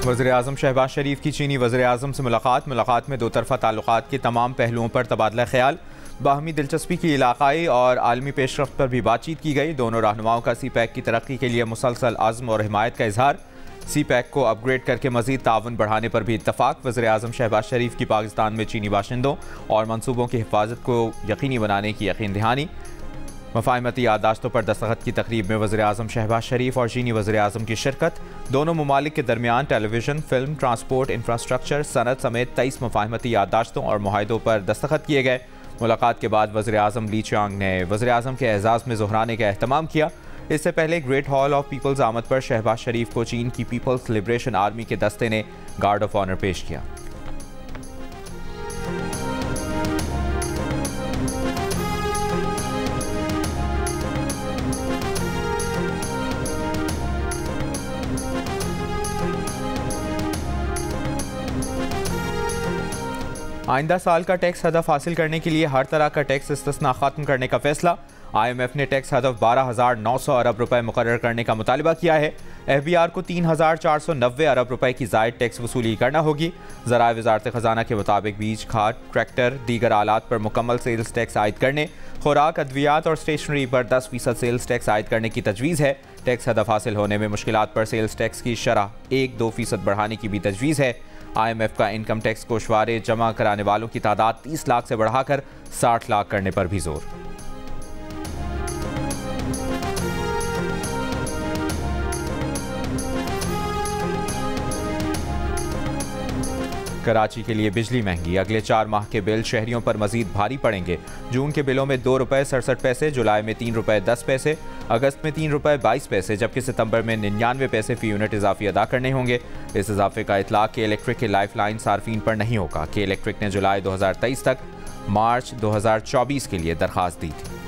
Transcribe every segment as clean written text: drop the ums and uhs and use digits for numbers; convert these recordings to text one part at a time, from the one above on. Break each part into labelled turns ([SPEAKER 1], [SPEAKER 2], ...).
[SPEAKER 1] वज़ीर-ए-आज़म शहबाज शरीफ की चीनी वज़ीर-ए-आज़म से मुलाकात में दो तरफ़ा ताल्लुकात के तमाम पहलुओं पर तबादला ख्याल, बाहमी दिलचस्पी की इलाक़ाई और आलमी पेशरफ्त पर भी बातचीत की गई। दोनों रहनुमाओं का CPEC की तरक्की के लिए मुसलसल आज़्म और हिमायत का इजहार। CPEC को अपग्रेड करके मज़ीद ताउन बढ़ाने पर भी इत्तफ़ाक़। वज़ीर-ए-आज़म शहबाज शरीफ की पाकिस्तान में चीनी बाशिंदों और मनसूबों की हिफाजत को यकीनी बनाने की यकीन दहानी। मफ़ाहिमती याददाश्तों पर दस्तखत की तकरीब में वज़ीर-ए-आज़म शहबाज शरीफ और चीनी वज़ीर-ए-आज़म की शिरकत। दोनों ममालिक के दरमियान टेलीविज़न, फिल्म, ट्रांसपोर्ट, इंफ्रास्ट्रक्चर, सनत समेत 23 मफ़ाहिमती याददाश्तों और मुआहिदों पर दस्तखत किए गए। मुलाकात के बाद वज़ीर-ए-आज़म ली चियांग ने वज़ीर-ए-आज़म के एजाज़ में ज़ोहराने का एहतमाम किया। इससे पहले ग्रेट हॉल ऑफ पीपल्स आमद पर शहबाज शरीफ को चीन की पीपल्स लिबरेशन आर्मी के दस्ते ने गार्ड ऑफ ऑनर पेश किया। आइंदा साल का टैक्स हदफ हासिल करने के लिए हर तरह का टैक्स इस्तिस्ना खत्म करने का फैसला। IMF ने टैक्स हदफ 12,900 अरब रुपए मुकर्रर करने का मुतालिबा किया है। FBR को 3,490 अरब रुपए की ज़ायद टैक्स वसूली करना होगी। ज़राए वज़ारत ख़जाना के मुताबिक बीज, खाद, ट्रैक्टर, दीगर आलात पर मुकम्मल सेल्स टैक्स आयद करने, खुराक, अद्वियात और स्टेशनरी पर 10% सेल्स टैक्स आयद करने की तजवीज़ है। टैक्स हदफ हासिल होने में मुश्किलात पर सेल्स टैक्स की शरह 1-2% बढ़ाने की भी तजवीज़ है। IMF का इनकम टैक्स कोशवारे जमा कराने वालों की तादाद 30 लाख से बढ़ाकर 60 लाख करने पर भी जोर। कराची के लिए बिजली महंगी, अगले 4 माह के बिल शहरियों पर मजीद भारी पड़ेंगे। जून के बिलों में ₹2.67, जुलाई में ₹3.10, अगस्त में ₹3.22, जबकि सितंबर में 99 पैसे फी यूनिट इजाफी अदा करने होंगे। इस इजाफे का इतलाक के इलेक्ट्रिक के लाइफ लाइन सार्फिन पर नहीं होगा। के इलेक्ट्रिक ने जुलाई 2023 तक मार्च 2024 के लिए दरख्वास्त दी थी।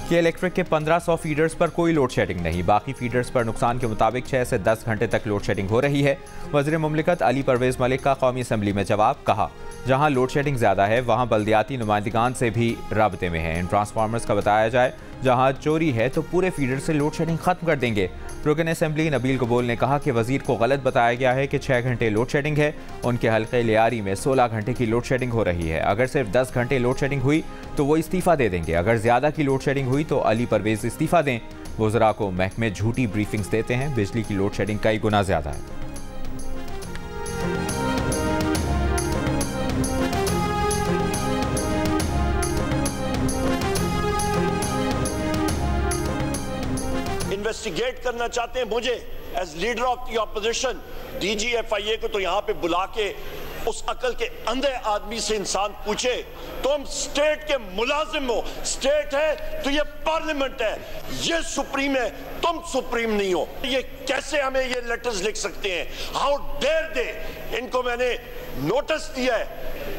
[SPEAKER 1] के इलेक्ट्रिक के 1500 फीडर्स पर कोई लोड शेडिंग नहीं, बाकी फीडर्स पर नुकसान के मुताबिक 6 से 10 घंटे तक लोड शेडिंग हो रही है। वज़ीर मुमलिकत अली परवेज़ मलिक का कौमी असम्बली में जवाब, कहा जहां लोड शेडिंग ज़्यादा है वहां बल्दियाती नुमाइंदगान से भी राबते में है। इन ट्रांसफार्मर्स का बताया जाए जहां चोरी है तो पूरे फीडर से लोड शेडिंग खत्म कर देंगे। रुकन असम्बली नबील कबूल ने कहा कि वज़ीर को गलत बताया गया है कि 6 घंटे लोड शेडिंग है। उनके हल्के लियारी में 16 घंटे की लोड शेडिंग हो रही है। अगर सिर्फ 10 घंटे लोड शेडिंग हुई तो वो इस्तीफ़ा दे देंगे, अगर ज़्यादा की लोड शेडिंग हुई तो अली परवेज़ इस्तीफ़ा दें। वज़रा को महकमे झूठी ब्रीफिंग्स देते हैं, बिजली की लोड शेडिंग कई गुना ज़्यादा है।
[SPEAKER 2] इन्वेस्टिगेट करना चाहते हैं मुझे as leader of the opposition. DG FIA को तो यहां पे बुला के उस अकल के अंधे आदमी से इंसान पूछे, तुम स्टेट के मुलाजिम हो, स्टेट है तो ये पार्लियामेंट है, ये सुप्रीम है, तुम सुप्रीम नहीं हो। ये कैसे हमें ये लेटर्स लिख सकते हैं? How dare they. इनको मैंने नोटिस दिया है,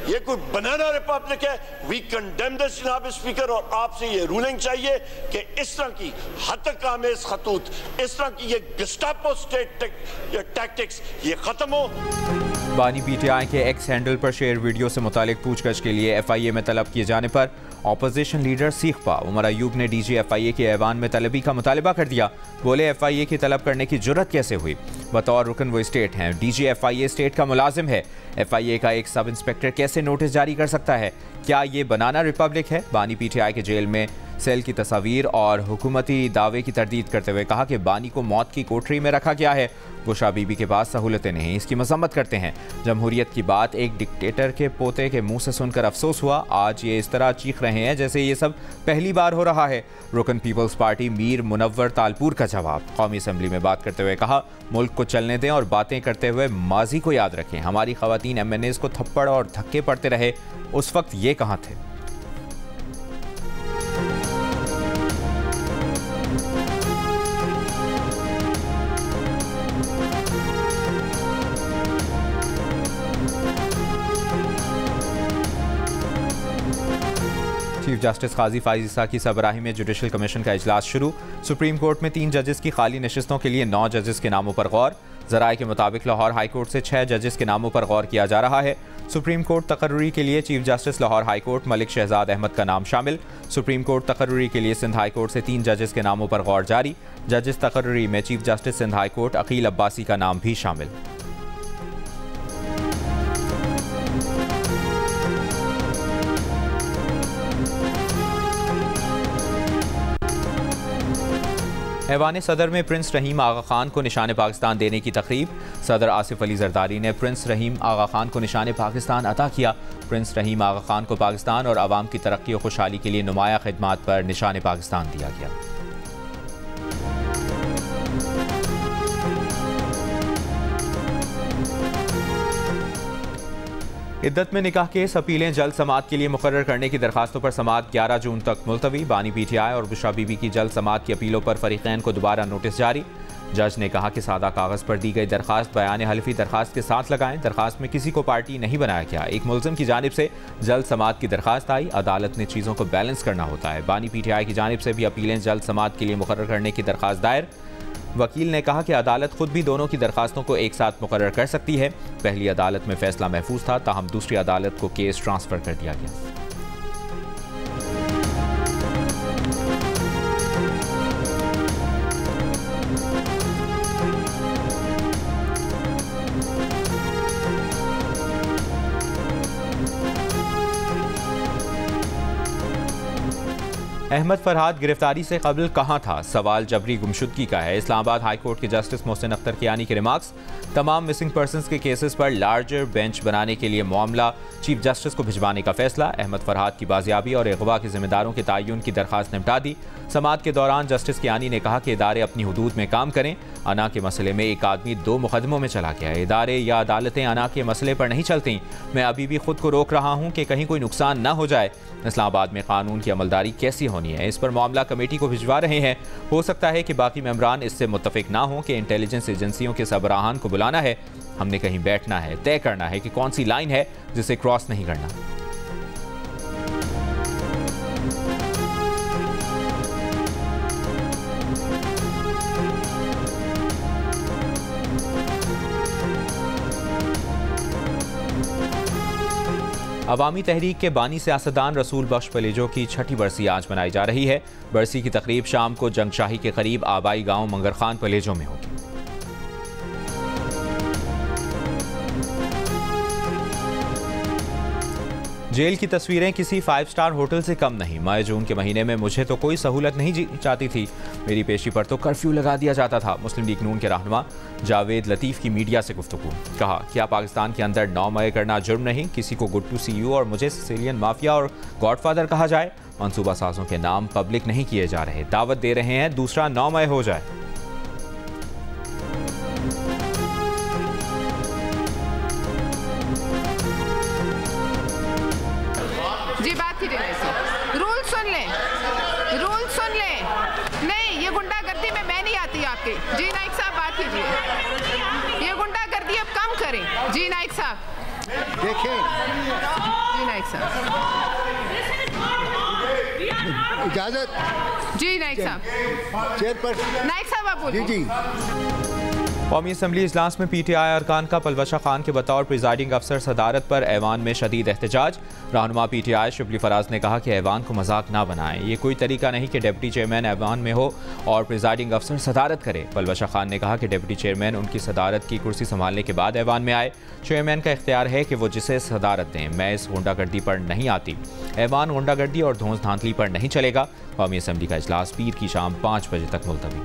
[SPEAKER 2] ये कोई बनाना रिपब्लिक है। वी कंडेम दिस जनाब स्पीकर, और आपसे ये रूलिंग चाहिए कि इस तरह की हतकामेज खतूत, इस तरह की ये गस्टापो स्टेट टैक्टिक्स ये खत्म हो।
[SPEAKER 1] बानी PTI के एक्स हैंडल पर शेयर वीडियो से मुतालिक पूछगछ के लिए FIA में तलब किए जाने पर अपोजिशन लीडर सीखपा उमर अयूब ने DG FIA के ऐवान में तलबी का मुतालिबा कर दिया। बोले FIA की तलब करने की जुर्रत कैसे हुई? बतौर रुकन वो स्टेट हैं, DG FIA स्टेट का मुलाजिम है। FIA का एक सब इंस्पेक्टर कैसे नोटिस जारी कर सकता है? क्या ये बनाना रिपब्लिक है? बानी PTI के जेल में सेल की तस्वीर और हुकूमती दावे की तरदीद करते हुए कहा कि बानी को मौत की कोठरी में रखा गया है। बुशा बीबी के पास सहूलतें नहीं, इसकी मजम्मत करते हैं। जमहूरियत की बात एक डिक्टेटर के पोते के मुंह से सुनकर अफसोस हुआ। आज ये इस तरह चीख रहे हैं जैसे ये सब पहली बार हो रहा है। रुकन पीपल्स पार्टी मीर मुनव्वर तालपुर का जवाब, कौमी असम्बली में बात करते हुए कहा, मुल्क को चलने दें और बातें करते हुए माजी को याद रखें। हमारी खवातीन MNAs को थप्पड़ और धक्के पड़ते रहे, उस वक्त ये कहाँ थे? चीफ जस्टिस काजी फाइज ईसा की सरबराही में जुडिशल कमीशन का इजलास शुरू। सुप्रीम कोर्ट में 3 जजेस की खाली नशिस्तों के लिए 9 जजेस के नामों पर गौर। ज़राए के मुताबिक लाहौर हाई कोर्ट से 6 जजेस के नामों पर गौर किया जा रहा है। सुप्रीम कोर्ट तकर्रुरी के लिए chief justice Lahore high court Malik Shahzad Ahmad का नाम शामिल। सुप्रीम कोर्ट तकर्रुरी के लिए सिंध हाई कोर्ट से 3 जजेस के नामों पर गौर जारी। जजेस तकर्रुरी में chief justice Sindh high court Aqeel Abbasi का नाम भी शामिल। ऐवान सदर में प्रिंस रहीम आगा खान को निशान पाकिस्तान देने की तकरीब। सदर आसिफ अली जरदारी ने प्रिंस रहीम आगा खान को निशान पाकिस्तान अता किया। प्रिंस रहीम आगा खान को पाकिस्तान और आवाम की तरक्की और खुशहाली के लिए नुमाया खिदमात पर निशान पाकिस्तान दिया गया। इद्दत में निकाह केस अपीलें जल्द समाअत के लिए मुकर्रर करने की दरखास्तों पर समाअत 11 जून तक मुलतवी। बानी PTI और बुशरा बीबी की जल्द समाअत की अपीलों पर फरीकैन को दोबारा नोटिस जारी। जज ने कहा कि सादा कागज़ पर दी गई दरखास्त बयान हल्फी दरखास्त के साथ लगाएं। दरखास्त में किसी को पार्टी नहीं बनाया गया। एक मुलजिम की जानिब से जल्द समाअत की दरखास्त आई। अदालत ने चीज़ों को बैलेंस करना होता है। बानी PTI की जानिब से भी अपीलें जल्द समाअत के लिए मुकर्रर करने की दरखास्त दायर। वकील ने कहा कि अदालत खुद भी दोनों की दरखास्तों को एक साथ मुकर्रर कर सकती है। पहली अदालत में फैसला महफूज था, ताहम दूसरी अदालत को केस ट्रांसफर कर दिया गया। अहमद फरहाद गिरफ्तारी से कबल कहाँ था? सवाल जबरी गुमशुदगी का है। इस्लामाबाद हाई कोर्ट के जस्टिस मोहसिन अख्तर कियानी के रिमार्क्स। तमाम मिसिंग पर्सनस के केसेस पर लार्जर बेंच बनाने के लिए मामला चीफ जस्टिस को भिजवाने का फैसला। अहमद फरहाद की बाजियाबी और अगवा के जिम्मेदारों के तयन की दरखास्त निपटा दी। समाअत के दौरान जस्टिस कियानी ने कहा कि इदारे अपनी हुदूद में काम करें। अना के मसले में एक आदमी 2 मुकदमों में चला गया। इदारे या अदालतें अना के मसले पर नहीं चलती। मैं अभी भी खुद को रोक रहा हूँ कि कहीं कोई नुकसान न हो जाए। इस्लामाबाद में कानून की अमलदारी कैसी होनी है, इस पर मामला कमेटी को भिजवा रहे हैं। हो सकता है कि बाकी मेंबरान इससे मुत्तफिक ना हों कि इंटेलिजेंस एजेंसियों के सरबराहान को बुलाना है। हमने कहीं बैठना है, तय करना है कि कौन सी लाइन है जिसे क्रॉस नहीं करना। अवामी तहरीक के बानी सियासतदान रसूल बख्श पलेजो की 6ठी बरसी आज मनाई जा रही है। बरसी की तकरीब शाम को जंगशाही के करीब आबाई गांव मंगर खान पलेजो में होगी। जेल की तस्वीरें किसी 5 स्टार होटल से कम नहीं। मई जून के महीने में मुझे तो कोई सहूलत नहीं चाहती थी। मेरी पेशी पर तो कर्फ्यू लगा दिया जाता था। मुस्लिम लीग नून के रहनुमा जावेद लतीफ़ की मीडिया से गुफ्तगू। कहा, क्या पाकिस्तान के अंदर 9 मई करना जुर्म नहीं? किसी को गुड टू सी यू और मुझे सिसिलियन माफिया और गॉडफादर कहा जाए? मनसूबा साजों के नाम पब्लिक नहीं किए जा रहे, दावत दे रहे हैं दूसरा 9 मई हो जाए।
[SPEAKER 3] जी बात कीजिए। रूल सुन लें, रूल सुन लें। नहीं, ये गुंडागर्दी में मैं नहीं आती आपके। जी नाइक साहब बात कीजिए। ये गुंडागर्दी अब कम करें। जी नाइक साहब
[SPEAKER 4] देखें।
[SPEAKER 3] जी नाइक साहब
[SPEAKER 4] इजाजत।
[SPEAKER 3] जी नाइक साहब।
[SPEAKER 4] चेयरपर्सन
[SPEAKER 3] नाइक साहब आप बोलिए।
[SPEAKER 4] जी।
[SPEAKER 1] कौमी असम्बली इजलास में PTI अरकान का पलवशा खान के बतौर प्रिजाइडिंग अफसर सदारत पर ऐवान में शदीद एहतजाज। रहनुमा PTI शिबली फराज ने कहा कि ऐवान को मजाक ना बनाएं। ये कोई तरीका नहीं कि डिप्टी चेयरमैन ऐवान में हो और प्रिजाइडिंग अफसर सदारत करे। पलवशा खान ने कहा कि डिप्टी चेयरमैन उनकी सदारत की कुर्सी संभालने के बाद ऐवान में आए। चेयरमैन का इख्तियार है कि वो जिसे सदारत दें। मैं इस गुंडागर्दी पर नहीं आती। ऐवान गुंडागर्दी और धौंस धांधली पर नहीं चलेगा। कौमी असम्बली का इजलास पीर की शाम 5 बजे तक मुलतवी।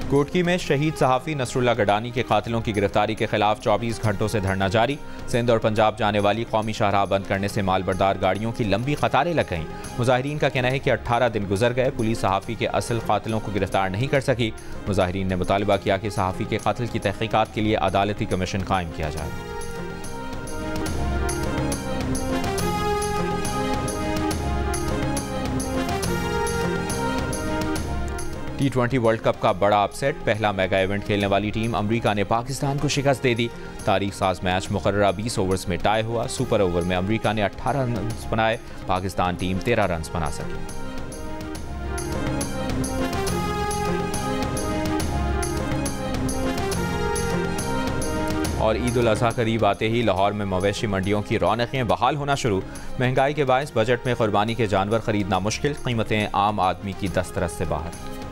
[SPEAKER 1] कोटकी में शहीद सहाफ़ी नसरुल्लाह गडानी के कातिलों की गिरफ्तारी के खिलाफ 24 घंटों से धरना जारी। सिंध और पंजाब जाने वाली कौमी शाहराह बंद करने से मालबरदार गाड़ियों की लंबी कतारें लग गईं। मुजाहिरीन का कहना है कि 18 दिन गुजर गए, पुलिस सहाफ़ी के असल कातिलों को गिरफ्तार नहीं कर सकी। मुजाहिरीन ने मुतालबा किया कि सहाफ़ी के कत्ल की तहकीकात के लिए अदालती कमीशन कायम किया जाए। T20 वर्ल्ड कप का बड़ा अपसेट, पहला मेगा इवेंट खेलने वाली टीम अमेरिका ने पाकिस्तान को शिकस्त दे दी। तारीख साज मैच मुकर्ररा 20 ओवर्स में टाई हुआ। सुपर ओवर में अमेरिका ने 18 रन बनाए, पाकिस्तान टीम 13 रन बना सकी। और ईद उल अज़हा करीब आते ही लाहौर में मवेशी मंडियों की रौनकें बहाल होना शुरू। महंगाई के बायस बजट में कुर्बानी के जानवर खरीदना मुश्किल, कीमतें आम आदमी की दस्तरस से बाहर।